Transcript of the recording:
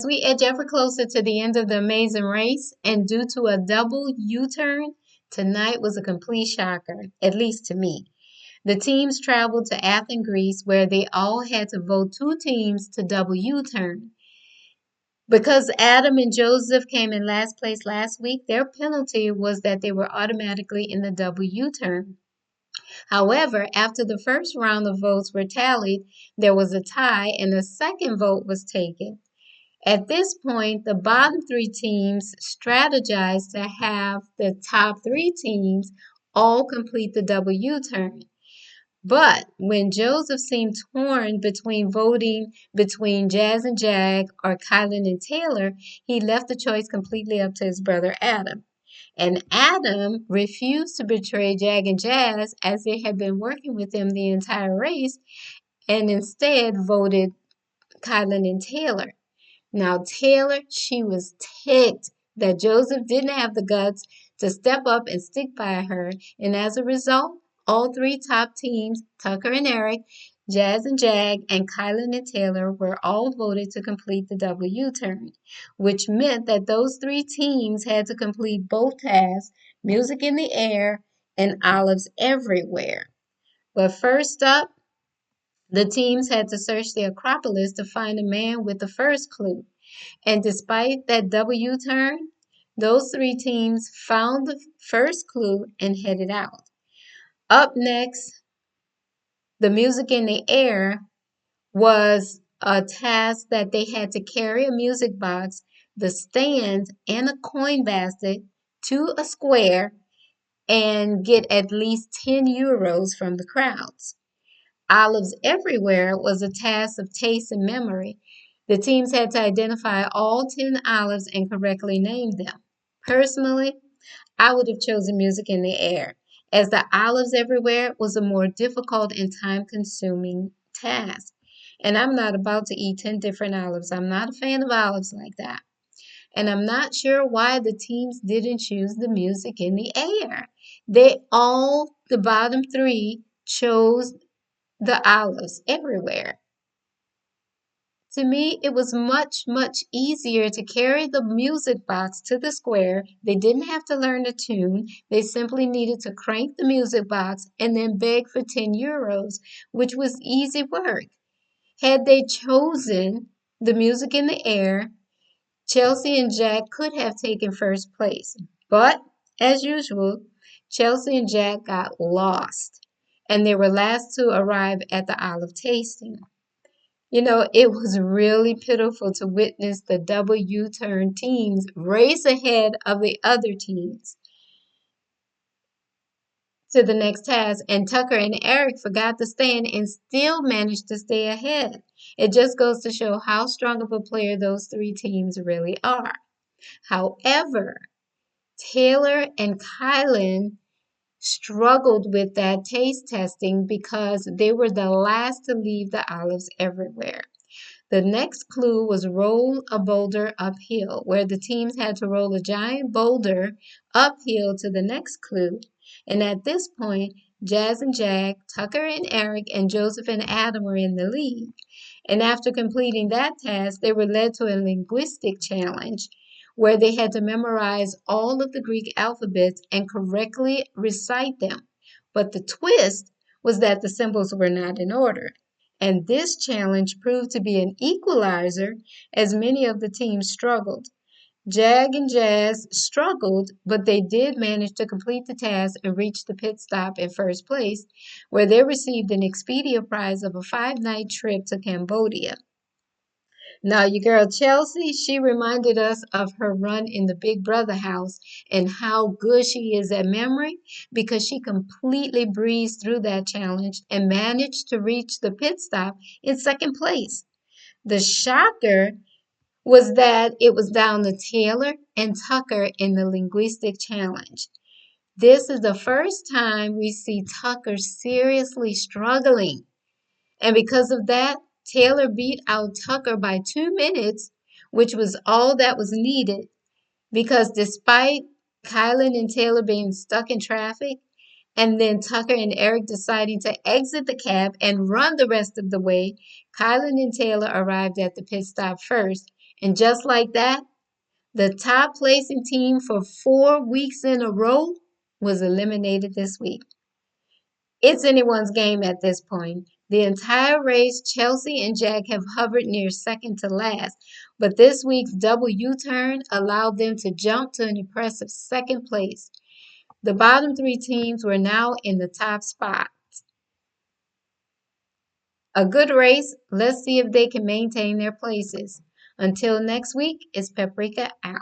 As we edge ever closer to the end of the amazing race, and due to a double U-turn, tonight was a complete shocker, at least to me. The teams traveled to Athens, Greece, where they all had to vote two teams to double U-turn. Because Adam and Joseph came in last place last week, their penalty was that they were automatically in the double U-turn. However, after the first round of votes were tallied, there was a tie and a second vote was taken. At this point, the bottom three teams strategized to have the top three teams all complete the double U-turn. But when Joseph seemed torn between voting between Jazz and Jag or Kylan and Taylor, he left the choice completely up to his brother Adam. And Adam refused to betray Jag and Jazz as they had been working with him the entire race and instead voted Kylan and Taylor. Now, Taylor, she was ticked that Joseph didn't have the guts to step up and stick by her, and as a result, all three top teams, Tucker and Eric, Jazz and Jag, and Kylan and Taylor, were all voted to complete the double U-turn, which meant that those three teams had to complete both tasks, Music in the Air and Olives Everywhere. But first up, the teams had to search the Acropolis to find a man with the first clue. And despite that W turn, those three teams found the first clue and headed out. Up next, the Music in the Air was a task that they had to carry a music box, the stand, and a coin basket to a square and get at least 10 euros from the crowds. Olives Everywhere was a task of taste and memory. The teams had to identify all 10 olives and correctly name them. Personally, I would have chosen Music in the Air, as the Olives Everywhere was a more difficult and time consuming task. And I'm not about to eat 10 different olives. I'm not a fan of olives like that. And I'm not sure why the teams didn't choose the Music in the Air. The bottom three, chose the olives everywhere. To me, it was much, much easier to carry the music box to the square. They didn't have to learn the tune. They simply needed to crank the music box and then beg for 10 euros, which was easy work. Had they chosen the Music in the Air, Chelsea and Jack could have taken first place. But, as usual, Chelsea and Jack got lost, and they were last to arrive at the olive tasting. You know, it was really pitiful to witness the double U-turn teams race ahead of the other teams to the next task, and Tucker and Eric forgot to stand and still managed to stay ahead. It just goes to show how strong of a player those three teams really are. However, Taylor and Kylan struggled with that taste testing because they were the last to leave the olives everywhere. The next clue was roll a boulder uphill, where the teams had to roll a giant boulder uphill to the next clue. And at this point, Jazz and Jack, Tucker and Eric, and Joseph and Adam were in the lead. And after completing that task, they were led to a linguistic challenge where they had to memorize all of the Greek alphabets and correctly recite them. But the twist was that the symbols were not in order. And this challenge proved to be an equalizer as many of the teams struggled. Jag and Jazz struggled, but they did manage to complete the task and reach the pit stop in first place, where they received an Expedia prize of a 5-night trip to Cambodia. Now, your girl Chelsea, she reminded us of her run in the Big Brother house and how good she is at memory because she completely breezed through that challenge and managed to reach the pit stop in second place. The shocker was that it was down to Taylor and Tucker in the linguistic challenge. This is the first time we see Tucker seriously struggling. And because of that, Taylor beat out Tucker by 2 minutes, which was all that was needed. Because despite Kylan and Taylor being stuck in traffic, and then Tucker and Eric deciding to exit the cab and run the rest of the way, Kylan and Taylor arrived at the pit stop first, And just like that, the top placing team for 4 weeks in a row was eliminated this week. It's anyone's game at this point. The entire race, Chelsea and Jack have hovered near second to last, but this week's double U-turn allowed them to jump to an impressive second place. The bottom three teams were now in the top spot. A good race. Let's see if they can maintain their places. Until next week, it's Paprika out.